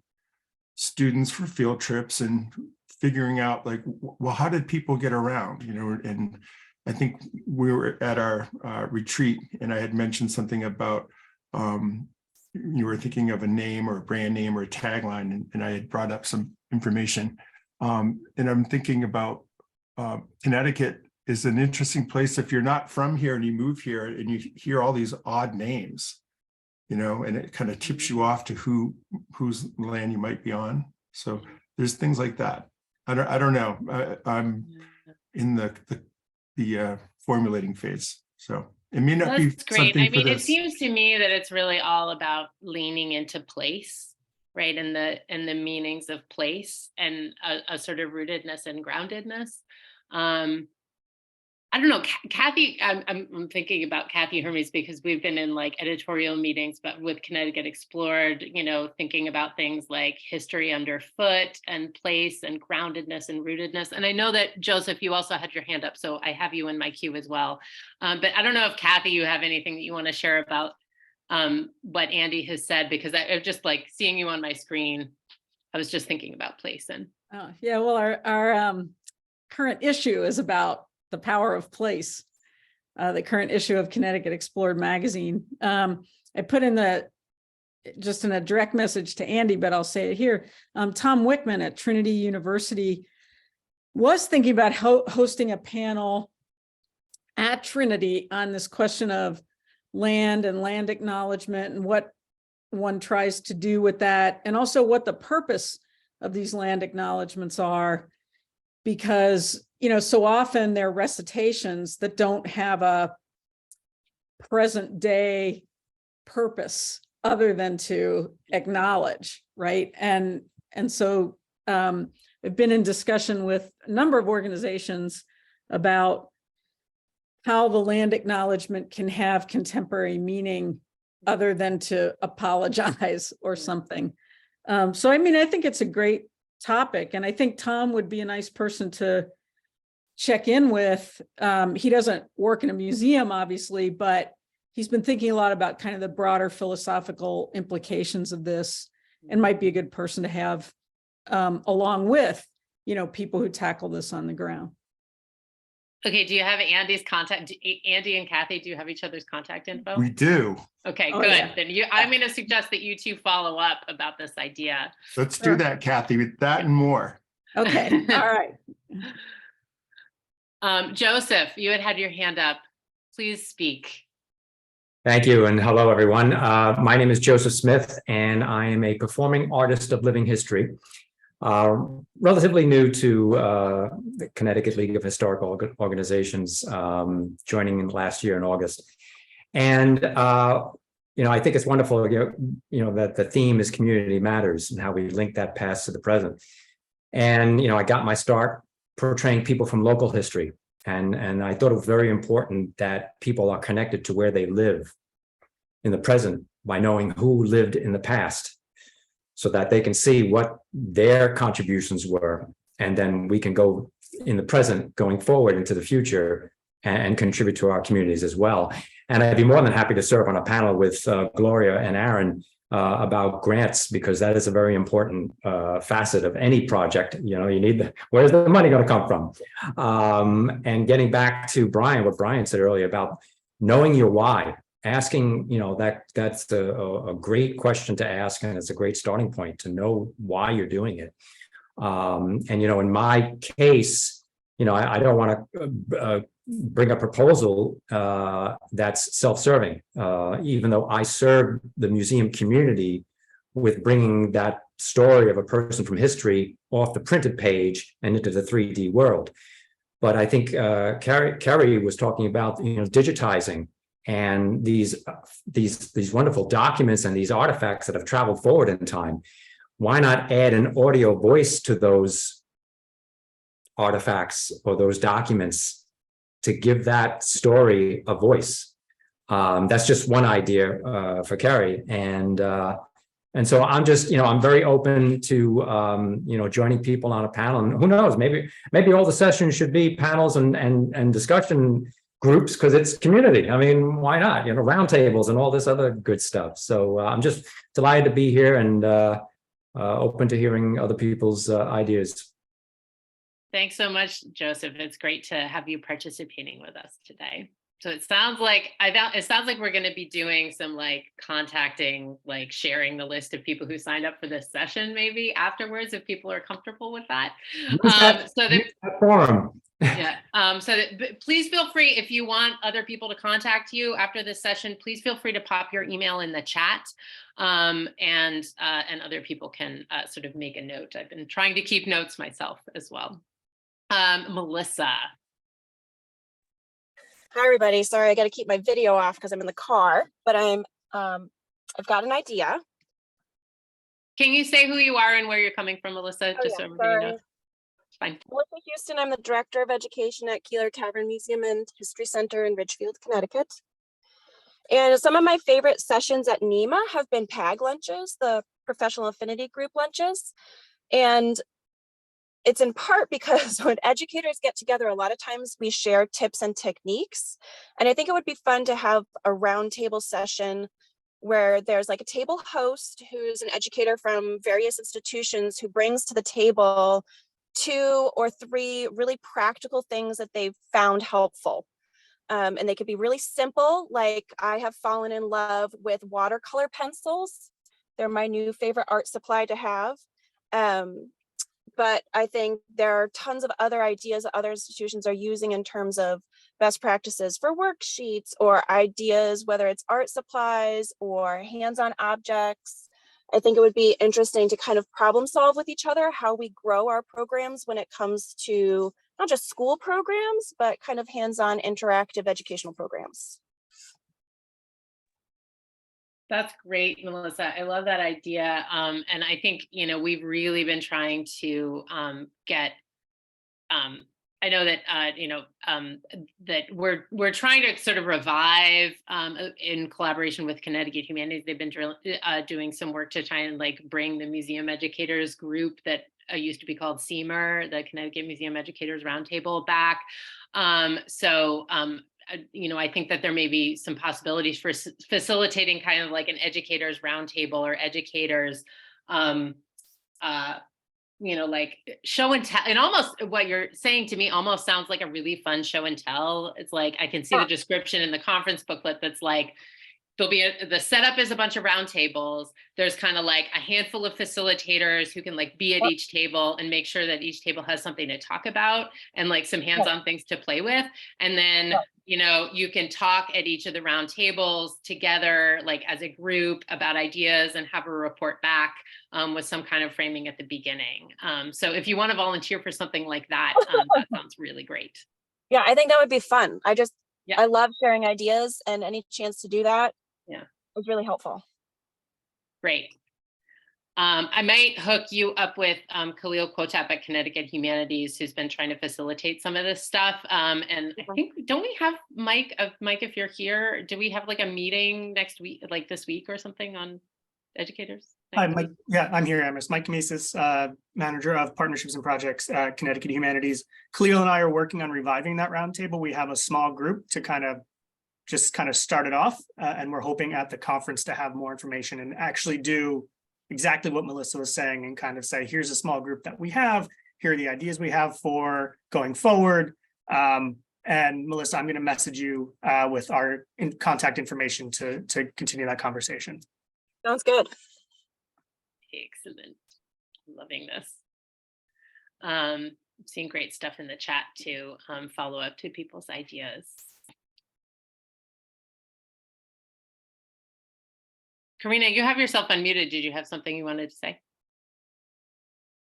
students for field trips and figuring out like, well, how did people get around, you know? And I think we were at our retreat and I had mentioned something about, you were thinking of a name or a brand name or a tagline, and I had brought up some information. And I'm thinking about Connecticut is an interesting place if you're not from here and you move here and you hear all these odd names, you know, and it kind of tips you off to whose land you might be on. So there's things like that. I don't know. I'm in the formulating phase. So it may not be great. I mean, for it this. seems to me that it's really all about leaning into place, right? And the meanings of place and a sort of rootedness and groundedness. I don't know, Kathy, I'm thinking about Kathy Hermes because we've been in like editorial meetings, but with Connecticut Explored, you know, thinking about things like history underfoot and place and groundedness and rootedness. And I know that Joseph, you also had your hand up, so I have you in my queue as well. But I don't know if Kathy, you have anything that you want to share about what Andy has said, because I just like seeing you on my screen. I was just thinking about place and. Yeah, well, our current issue is about the power of place. The current issue of Connecticut Explored magazine. I put in just in a direct message to Andy, but I'll say it here. Tom Wickman at Trinity University was thinking about hosting a panel at Trinity on this question of land and land acknowledgement and what one tries to do with that, and also what the purpose of these land acknowledgements are, because, you know, so often they're recitations that don't have a present day purpose other than to acknowledge, right? And so I've been in discussion with a number of organizations about how the land acknowledgement can have contemporary meaning other than to apologize or something. So, I mean, I think it's a great topic, and I think Tom would be a nice person to check in with. He doesn't work in a museum, obviously, but he's been thinking a lot about kind of the broader philosophical implications of this, and might be a good person to have along with, you know, people who tackle this on the ground. Okay, do you have Andy's contact? Andy and Kathy, do you have each other's contact info? We do. Okay, Oh, good. yeah. Then I'm going to suggest that you two follow up about this idea. Let's do that, Kathy, with that and more. Okay, all right. Joseph, you had your hand up. Please speak. Thank you, and hello, everyone. My name is Joseph Smith, and I am a performing artist of living history. Relatively new to the Connecticut League of Historical Organizations, joining in last year in August. And, you know, I think it's wonderful, you know, that the theme is community matters and how we link that past to the present. And, you know, I got my start portraying people from local history. And I thought it was very important that people are connected to where they live in the present by knowing who lived in the past, so that they can see what their contributions were. And then we can go in the present, going forward into the future, and contribute to our communities as well. And I'd be more than happy to serve on a panel with Gloria and Aaron about grants, because that is a very important facet of any project. You know, you need where's the money going to come from? And getting back to Brian, what Brian said earlier about knowing your why, asking, you know, that's a great question to ask, and it's a great starting point to know why you're doing it. And, you know, in my case, you know, I don't want to bring a proposal that's self-serving, even though I serve the museum community with bringing that story of a person from history off the printed page and into the 3D world. But I think Carrie was talking about, you know, digitizing and these wonderful documents and these artifacts that have traveled forward in time. Why not add an audio voice to those artifacts or those documents to give that story a voice? That's just one idea for Carrie. And so I'm just, you know, I'm very open to, you know, joining people on a panel. And who knows, maybe all the sessions should be panels and discussion groups, because it's community. I mean, why not? You know, roundtables and all this other good stuff. So I'm just delighted to be here and open to hearing other people's ideas. Thanks so much, Joseph. It's great to have you participating with us today. So it sounds like we're going to be doing some like contacting, like sharing the list of people who signed up for this session maybe afterwards, if people are comfortable with that. Forum. Yeah. Please feel free, if you want other people to contact you after this session, please feel free to pop your email in the chat, and other people can sort of make a note. I've been trying to keep notes myself as well. Melissa. Hi, everybody. Sorry, I got to keep my video off because I'm in the car, but I've got an idea. Can you say who you are and where you're coming from, Melissa? Oh, just yeah, so everybody knows. Fine. Melissa Houston, I'm the Director of Education at Keeler Tavern Museum and History Center in Ridgefield, Connecticut. And some of my favorite sessions at NEMA have been PAG lunches, the Professional Affinity Group lunches. And it's in part because when educators get together, a lot of times we share tips and techniques. And I think it would be fun to have a roundtable session where there's like a table host who's an educator from various institutions who brings to the table 2 or 3 really practical things that they've found helpful. And they could be really simple, like I have fallen in love with watercolor pencils. They're my new favorite art supply to have. But I think there are tons of other ideas that other institutions are using in terms of best practices for worksheets or ideas, whether it's art supplies or hands-on objects. I think it would be interesting to kind of problem solve with each other how we grow our programs when it comes to not just school programs, but kind of hands-on interactive educational programs. That's great, Melissa. I love that idea. And I think, we've really been trying to get, I know that, that we're trying to sort of revive in collaboration with Connecticut Humanities. They've been doing some work to try and bring the museum educators group that used to be called CMER, the Connecticut Museum Educators Roundtable, back. I think that there may be some possibilities for facilitating kind of like an educators roundtable or educators, like show and tell. And almost what you're saying to me almost sounds like a really fun show and tell. It's like, I can see the description in the conference booklet that's like, the setup is a bunch of round tables. There's kind of like a handful of facilitators who can be at each table and make sure that each table has something to talk about and some hands-on things to play with. And then, you can talk at each of the round tables together, as a group about ideas and have a report back with some kind of framing at the beginning. So if you want to volunteer for something like that, that sounds really great. Yeah, I think that would be fun. I love sharing ideas, and any chance to do that. Yeah, it's really helpful. Great. I might hook you up with Khalil Quotap at Connecticut Humanities, who's been trying to facilitate some of this stuff. And I think, don't we have Mike, if you're here, do we have a meeting next week, this week or something on educators? Hi, Mike. Yeah, I'm here, Amherst. Mike Kamisis, manager of partnerships and projects at Connecticut Humanities. Khalil and I are working on reviving that roundtable. We have a small group to kind of start it off, and we're hoping at the conference to have more information and actually do exactly what Melissa was saying and kind of say, here's a small group that we have, here are the ideas we have for going forward. And Melissa, I'm going to message you with our contact information to continue that conversation. Sounds good. Excellent. Loving this. Seeing great stuff in the chat to follow up to people's ideas. Karina, you have yourself unmuted. Did you have something you wanted to say?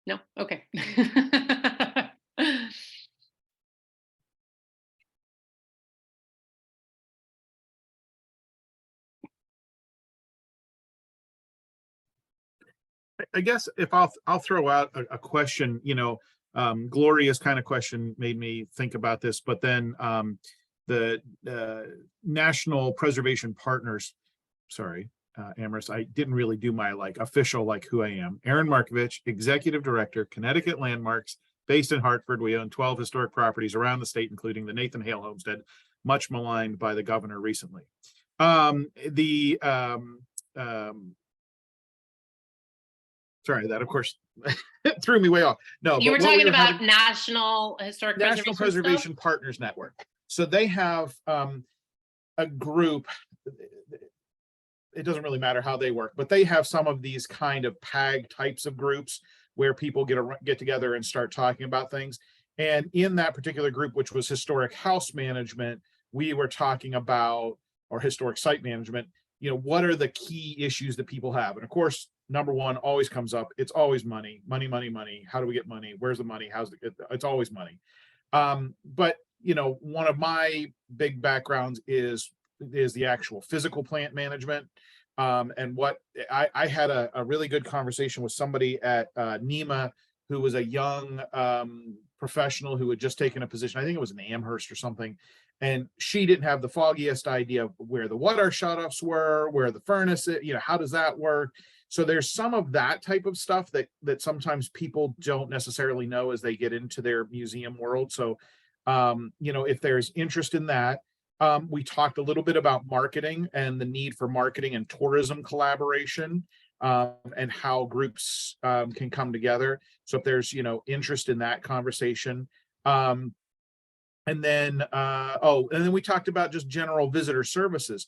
No? Okay. I guess if I'll throw out a question, Gloria's kind of question made me think about this, but then the National Preservation Partners, sorry, Amherst, I didn't really do my official who I am. Aaron Markovich, Executive Director, Connecticut Landmarks, based in Hartford. We own 12 historic properties around the state, including the Nathan Hale homestead, much maligned by the governor recently. Sorry, that of course threw me way off. No, you were talking about National Historic Preservation Partners Network. So they have a group. It doesn't really matter how they work, but they have some of these kind of PAG types of groups where people get together and start talking about things. And in that particular group, which was historic house management, we were talking about, or historic site management, what are the key issues that people have? And of course, number one always comes up. It's always money, money, money, money. How do we get money? Where's the money? It's always money. But one of my big backgrounds is the actual physical plant management. And what I had a really good conversation with somebody at NEMA who was a young professional who had just taken a position. I think it was in Amherst or something. And she didn't have the foggiest idea of where the water shutoffs were, where the furnace is, how does that work? So there's some of that type of stuff that sometimes people don't necessarily know as they get into their museum world. So, if there's interest in that, we talked a little bit about marketing and the need for marketing and tourism collaboration, and how groups can come together. So if there's, interest in that conversation. And then we talked about just general visitor services.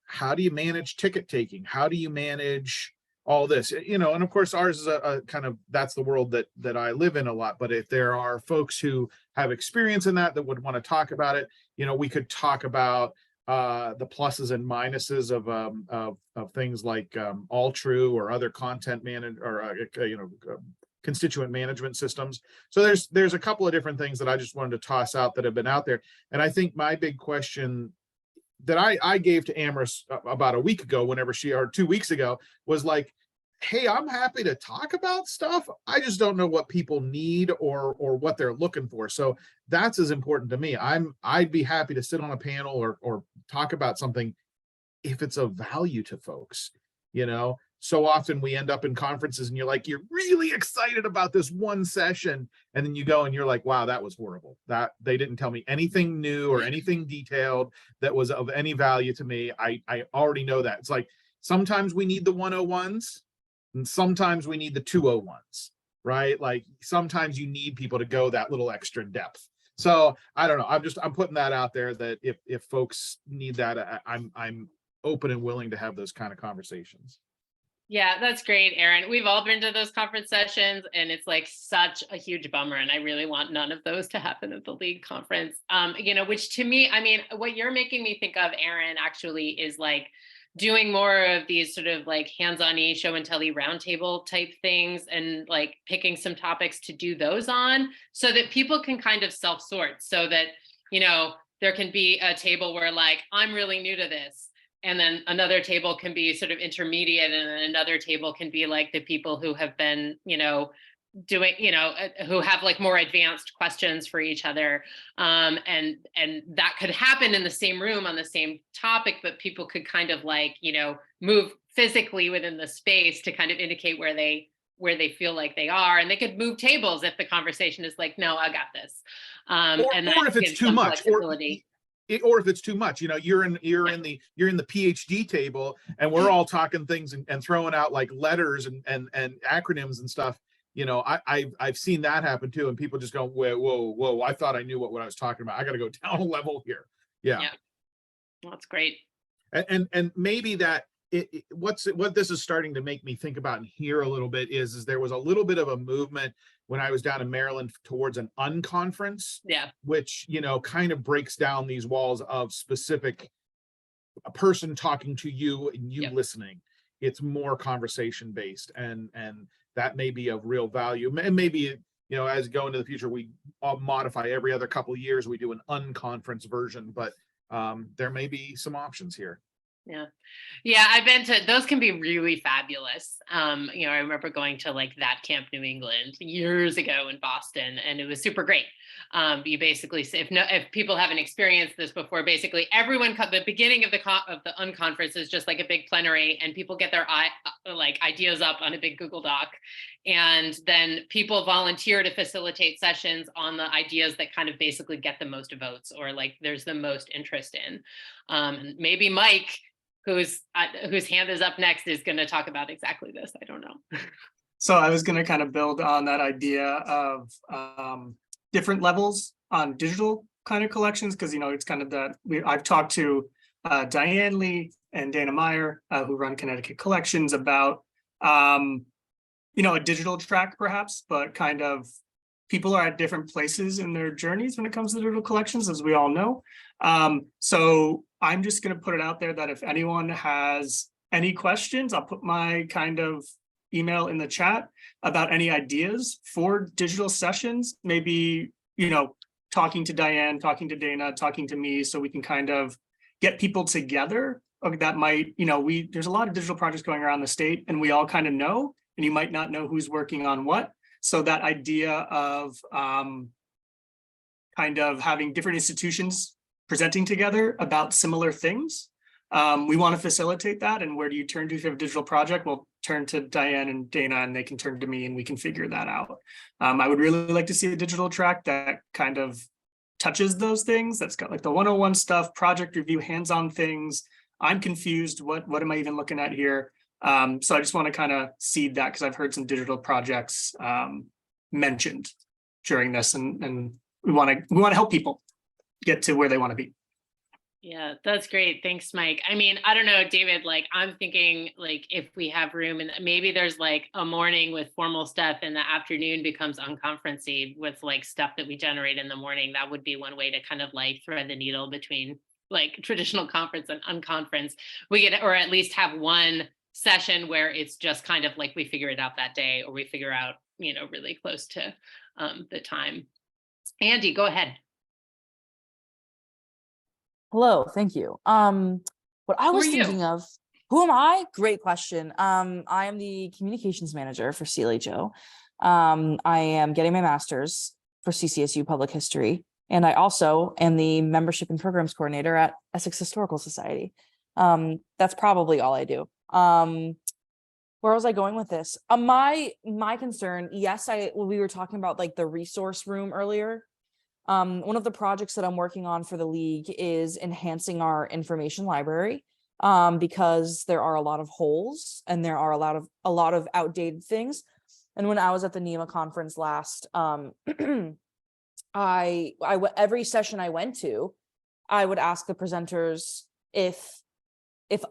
How do you manage ticket taking? How do you manage all this? And of course, ours is a kind of, that's the world that I live in a lot. But if there are folks who have experience in that would want to talk about it, we could talk about the pluses and minuses of things like All True or other content constituent management systems. So there's a couple of different things that I just wanted to toss out that have been out there. And I think my big question that I gave to Amherst about a week ago, or 2 weeks ago, was like, hey, I'm happy to talk about stuff. I just don't know what people need or what they're looking for. So that's as important to me. I'd be happy to sit on a panel or talk about something if it's of value to folks. So often we end up in conferences and you're really excited about this one session, and then you go and you're like, wow, that was horrible. That they didn't tell me anything new or anything detailed that was of any value to me. I already know that. It's like sometimes we need the 101s and sometimes we need the 201s, right? Like sometimes you need people to go that little extra depth. So I don't know. I'm putting that out there that if folks need that, I'm open and willing to have those kind of conversations. Yeah, that's great, Aaron. We've all been to those conference sessions, and it's like such a huge bummer. And I really want none of those to happen at the league conference. Which to me, what you're making me think of, Aaron, actually is like doing more of these sort of like hands-on-y show and telly roundtable type things, and like picking some topics to do those on, so that people can kind of self-sort, so that, there can be a table where like, I'm really new to this. And then another table can be sort of intermediate, and then another table can be like the people who have been, doing, who have like more advanced questions for each other. And that could happen in the same room on the same topic, but people could kind of like, move physically within the space to kind of indicate where they feel like they are. And they could move tables if the conversation is like, no, I got this. Or if it's too much, or if it's too much, you're in the PhD table and we're all talking things and throwing out like letters and acronyms and stuff. I've seen that happen too, and people just go, whoa, I thought I knew what I was talking about. I got to go down a level here. Yeah. Well, that's great. And maybe that what this is starting to make me think about and hear a little bit is there was a little bit of a movement when I was down in Maryland towards an unconference, which, kind of breaks down these walls of a person talking to you and you listening. It's more conversation based, and that may be of real value. And maybe, as go into the future, we modify every other couple of years, we do an unconference version, but there may be some options here. Yeah, I've been to those, can be really fabulous. I remember going to like that Camp New England years ago in Boston, and it was super great. You basically, if people haven't experienced this before, basically everyone, the beginning of the unconference is just like a big plenary, and people get their ideas up on a big Google Doc, and then people volunteer to facilitate sessions on the ideas that kind of basically get the most votes, or like there's the most interest in. And maybe Mike, whose hand is up next, is going to talk about exactly this. I don't know. So I was going to kind of build on that idea of different levels on digital kind of collections, because it's kind of that I've talked to Diane Lee and Dana Meyer, who run Connecticut Collections, about a digital track perhaps, but kind of people are at different places in their journeys when it comes to digital collections, as we all know. So I'm just going to put it out there that if anyone has any questions, I'll put my kind of email in the chat about any ideas for digital sessions, maybe, talking to Diane, talking to Dana, talking to me, so we can kind of get people together. That might, there's a lot of digital projects going around the state, and we all kind of know, and you might not know who's working on what. So that idea of kind of having different institutions presenting together about similar things. We want to facilitate that. And where do you turn to if you have a digital project? Well, turn to Diane and Dana, and they can turn to me and we can figure that out. I would really like to see a digital track that kind of touches those things. That's got like the 101 stuff, project review, hands-on things. I'm confused. What am I even looking at here? So I just want to kind of seed that because I've heard some digital projects mentioned during this, and we want to help people get to where they want to be. Yeah, that's great. Thanks, Mike. I mean, I don't know, David, like I'm thinking like if we have room and maybe there's like a morning with formal stuff and the afternoon becomes unconferencey with like stuff that we generate in the morning. That would be one way to kind of like thread the needle between like traditional conference and unconference. We get, or at least have one session where it's just kind of like we figure it out that day, or we figure out, you know, really close to the time. Andy, go ahead. Hello, thank you. What I was thinking of, who am I? Great question. I am the communications manager for CLHO. I am getting my master's for CCSU Public History, and I also am the membership and programs coordinator at Essex Historical Society. That's probably all I do. Where was I going with this? My concern, yes, we were talking about like the resource room earlier. One of the projects that I'm working on for the league is enhancing our information library, because there are a lot of holes and there are a lot of outdated things. And when I was at the NEMA conference last, every session I went to, I would ask the presenters if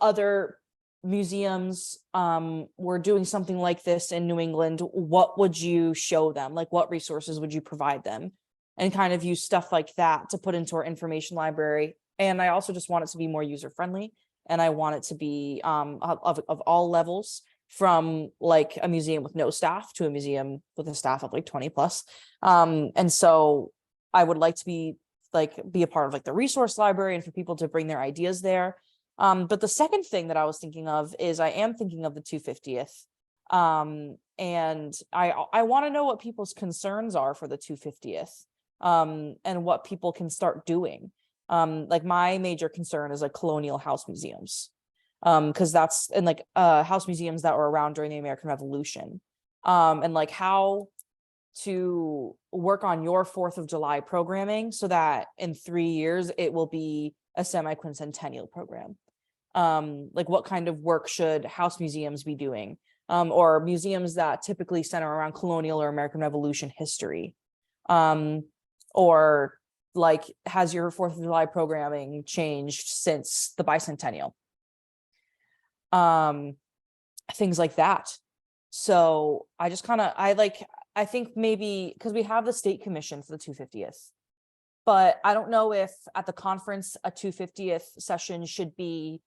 other museums were doing something like this in New England, what would you show them? Like what resources would you provide them? And kind of use stuff like that to put into our information library. And I also just want it to be more user friendly. And I want it to be of all levels, from like a museum with no staff to a museum with a staff of like 20 plus. And so I would like to be a part of like the resource library and for people to bring their ideas there. But the second thing that I was thinking of is I am thinking of the 250th. And I want to know what people's concerns are for the 250th. And what people can start doing. Like my major concern is like colonial house museums, because that's, and like house museums that were around during the American Revolution, and like how to work on your 4th of July programming so that in 3 years it will be a semi-quincentennial program. Like what kind of work should house museums be doing, or museums that typically center around colonial or American Revolution history. Or like, has your 4th of July programming changed since the bicentennial? Things like that. So I just kind of, I think maybe because we have the state commission for the 250th, but I don't know if at the conference, a 250th session should be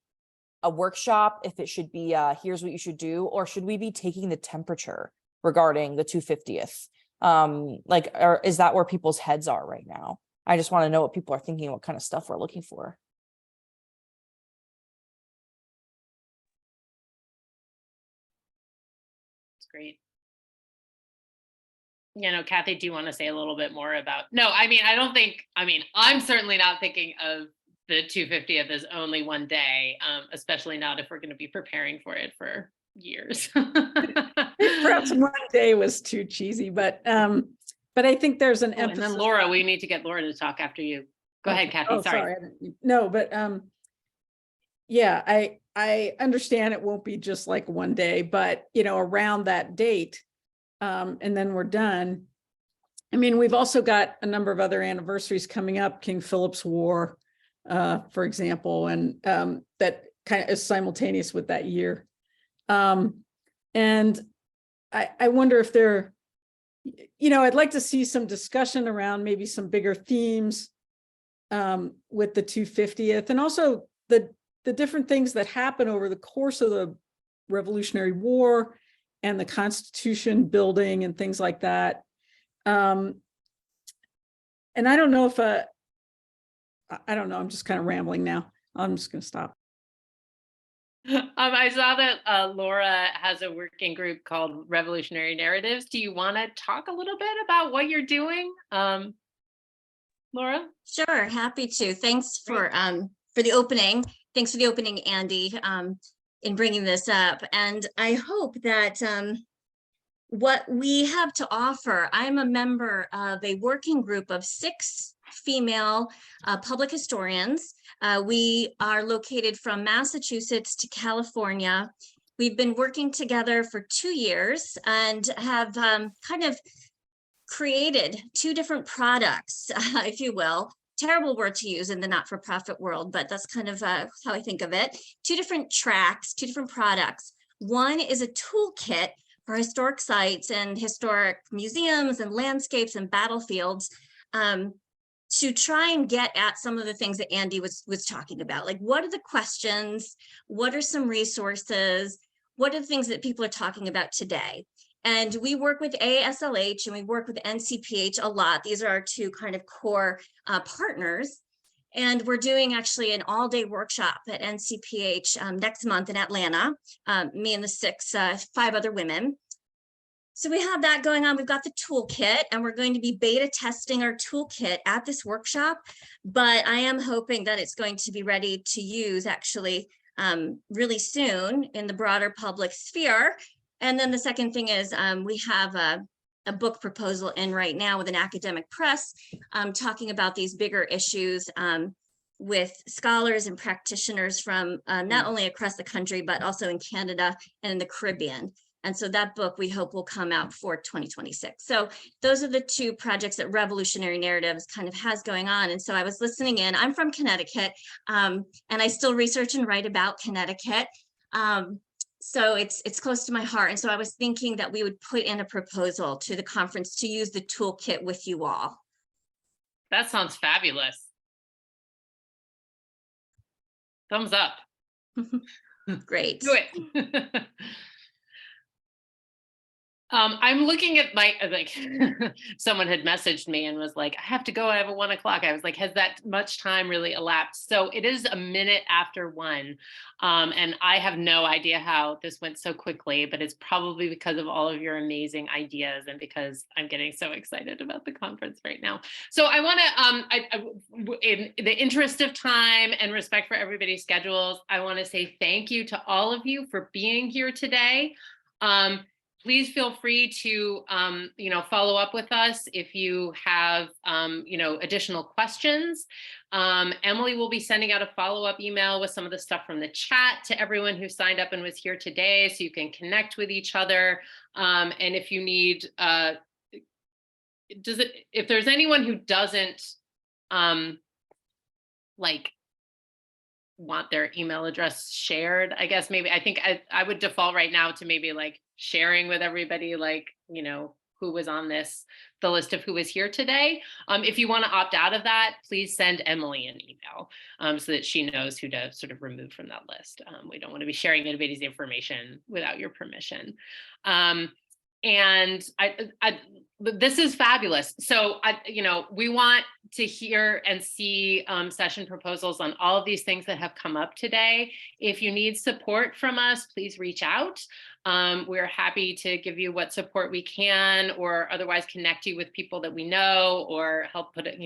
a workshop, if it should be here's what you should do, or should we be taking the temperature regarding the 250th? Or is that where people's heads are right now? I just want to know what people are thinking, what kind of stuff we're looking for. That's great. You know, Kathy, do you want to say a little bit more about? No, I mean, I'm certainly not thinking of the 250th as only one day, especially not if we're going to be preparing for it for years. Perhaps one day was too cheesy, but I think there's an emphasis. And then Laura, we need to get Laura to talk after you. Go ahead, Kathy. Oh, sorry. No, but yeah, I understand it won't be just like one day, but you know, around that date, and then we're done. I mean, we've also got a number of other anniversaries coming up, King Philip's War, for example, and that kind of is simultaneous with that year. And I wonder if there, you know, I'd like to see some discussion around maybe some bigger themes with the 250th, and also the different things that happen over the course of the Revolutionary War and the Constitution building and things like that. And I don't know if, I don't know, I'm just kind of rambling now. I'm just going to stop. I saw that Laura has a working group called Revolutionary Narratives. Do you want to talk a little bit about what you're doing, Laura? Sure, happy to. Thanks for the opening. Thanks for the opening, Andy, in bringing this up. And I hope that what we have to offer, I'm a member of a working group of 6 female public historians. We are located from Massachusetts to California. We've been working together for 2 years and have kind of created 2 different products, if you will. Terrible word to use in the not-for-profit world, but that's kind of how I think of it. 2 different tracks, 2 different products. One is a toolkit for historic sites and historic museums and landscapes and battlefields, to try and get at some of the things that Andy was talking about. Like, what are the questions? What are some resources? What are the things that people are talking about today? And we work with ASLH and we work with NCPH a lot. These are our 2 kind of core partners. And we're doing actually an all-day workshop at NCPH next month in Atlanta, me and the 5 other women. So we have that going on. We've got the toolkit and we're going to be beta testing our toolkit at this workshop, but I am hoping that it's going to be ready to use actually really soon in the broader public sphere. And then the second thing is we have a book proposal in right now with an academic press talking about these bigger issues with scholars and practitioners from not only across the country, but also in Canada and in the Caribbean. And so that book we hope will come out for 2026. So those are the 2 projects that Revolutionary Narratives kind of has going on. And so I was listening in. I'm from Connecticut, and I still research and write about Connecticut. So it's close to my heart. And so I was thinking that we would put in a proposal to the conference to use the toolkit with you all. That sounds fabulous. Thumbs up. Great. Do it. I'm looking at my, like, someone had messaged me and was like, I have to go, I have a 1 o'clock. I was like, has that much time really elapsed? So it is a minute after 1. And I have no idea how this went so quickly, but it's probably because of all of your amazing ideas and because I'm getting so excited about the conference right now. So I want to, in the interest of time and respect for everybody's schedules, I want to say thank you to all of you for being here today. Please feel free to, follow up with us if you have, additional questions. Emily will be sending out a follow-up email with some of the stuff from the chat to everyone who signed up and was here today, so you can connect with each other. And if you need, if there's anyone who doesn't, want their email address shared, I guess maybe, I think I would default right now to maybe like sharing with everybody, like, who was on the list of who was here today. If you want to opt out of that, please send Emily an email so that she knows who to sort of remove from that list. We don't want to be sharing anybody's information without your permission. And this is fabulous. So, we want to hear and see session proposals on all of these things that have come up today. If you need support from us, please reach out. We're happy to give you what support we can, or otherwise connect you with people that we know, or help put it,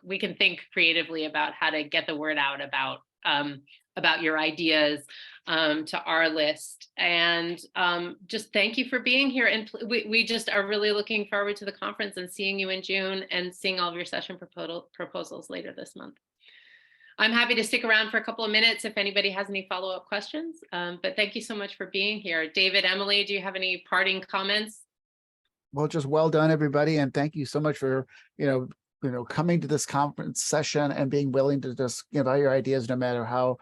we can think creatively about how to get the word out about your ideas to our list. And just thank you for being here. And we just are really looking forward to the conference and seeing you in June and seeing all of your session proposals later this month. I'm happy to stick around for a couple of minutes if anybody has any follow-up questions, but thank you so much for being here. David, Emily, do you have any parting comments? Well, just well done, everybody. And thank you so much for, coming to this conference session and being willing to just give out your ideas, no matter how,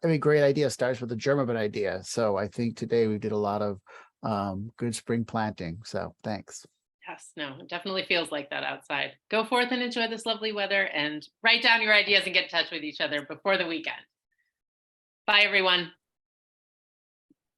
every great idea starts with a germ of an idea. So I think today we did a lot of good spring planting. So thanks. Yes, no, it definitely feels like that outside. Go forth and enjoy this lovely weather and write down your ideas and get in touch with each other before the weekend. Bye, everyone.